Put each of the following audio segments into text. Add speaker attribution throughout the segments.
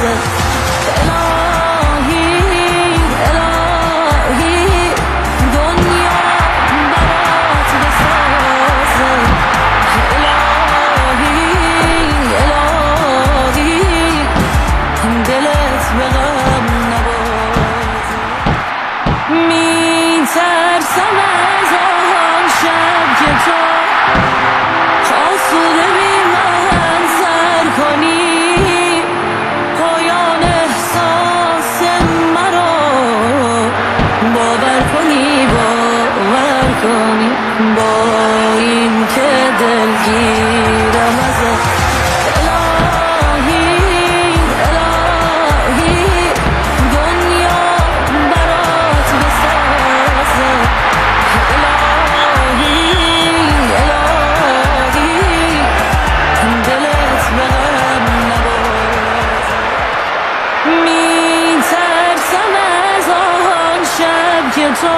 Speaker 1: رمزه. الهی الهی دنیا برات بسازه. الهی الهی دلت به غم نبازه. میترسم از آن شب که تو آسوده بی من سر کنی، پایان احساس مرا باور کنی، باور کنی، با این که دلگیرم ازت. الهی الهی دنیا برات بسازه. الهی الهی دلت به غم نبازه. میترسم از آن شب که تو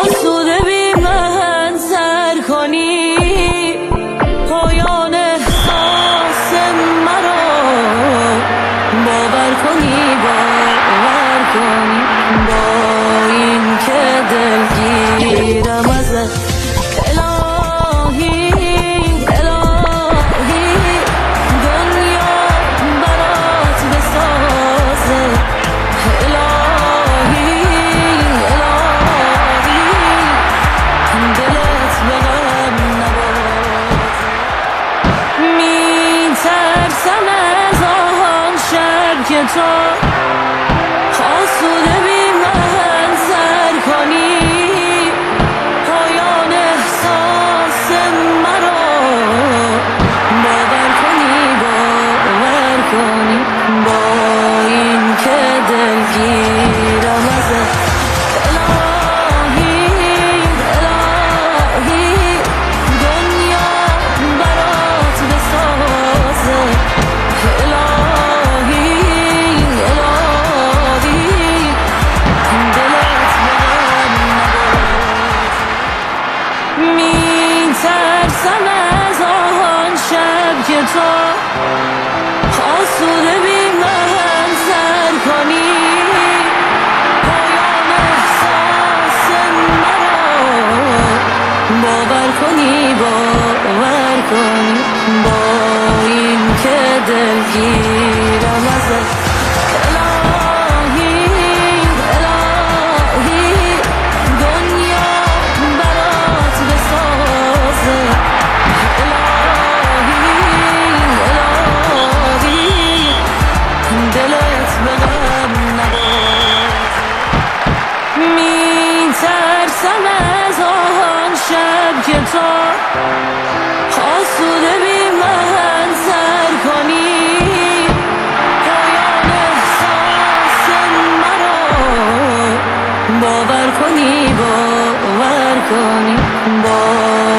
Speaker 1: آسوده بی من سر کنی، پایان احساس مرا باور کنی، باور کنی، با این که دلگیرم ازت. الهی الهی دنیا برات بسازه. الهی الهی دلت به غم نبازه. میترسم از آن شب که تو آسوده بی من سر کنی، پایان احساس مرا باور کنی، باور کنی، با این که دلگیرم ازت. الهی الهی دنیا برات بسازه. الهی الهی دلت به غم نبازه. میترسم از آن شب که تو آسوده بی من سر کنی، پایان احساس مرا باور کنی، باور کنی، با این که دلگیرم ازت. الهی الهی دنیا برات بسازه. الهی الهی دلت به غم نبازه. میترسم از آن شب که تو آسوده بی من سر کنی، پایان احساس مرا باور کنی، باور کنی، با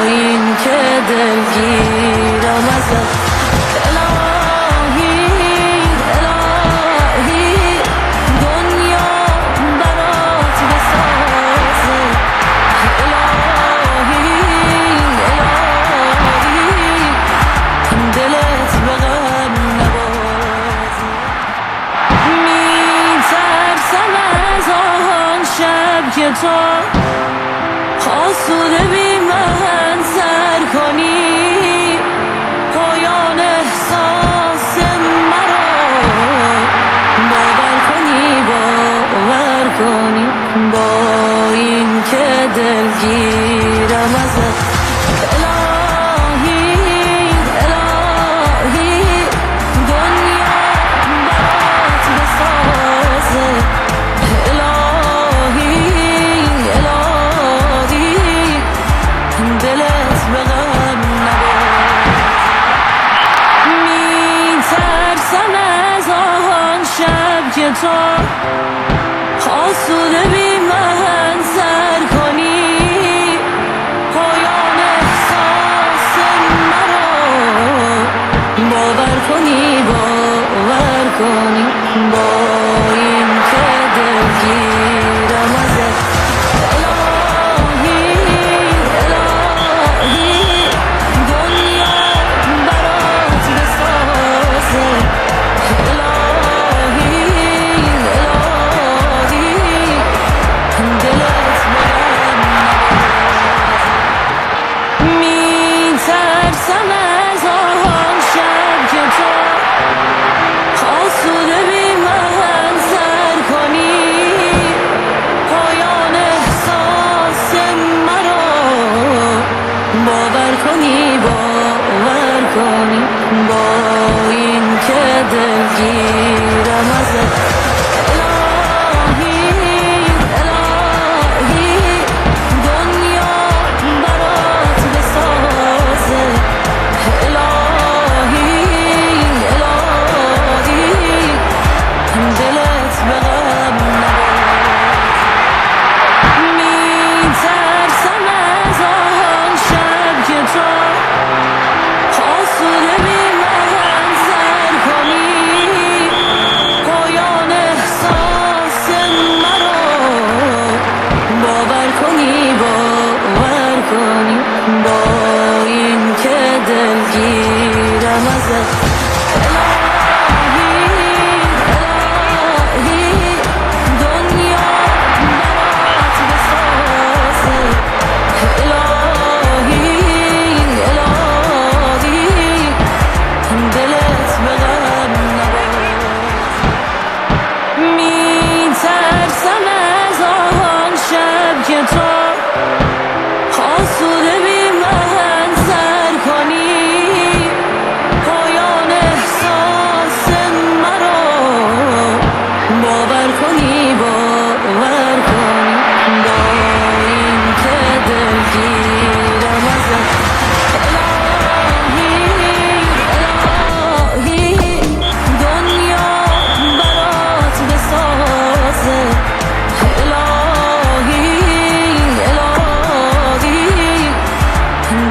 Speaker 1: این که دلگیرم ازت. الهی الهی دنیا برات بسازه. الهی الهی دلت به غم نبازه. میترسم از آن شب که تو آسوده بی من سر کنی، پایان احساس مرا باور کنی، باور کنی، با این که دلگیرم ازت. الهی الهی دنیا برات بسازه. الهی الهی دلت به غم نبازه. میترسم از آن شب که تو آسوده بی من سر کنی، پایان احساس مرا باور کنی، باور کنی، با این که دلگیرم ازت. الهی الهی دنیا برات بسازه. زد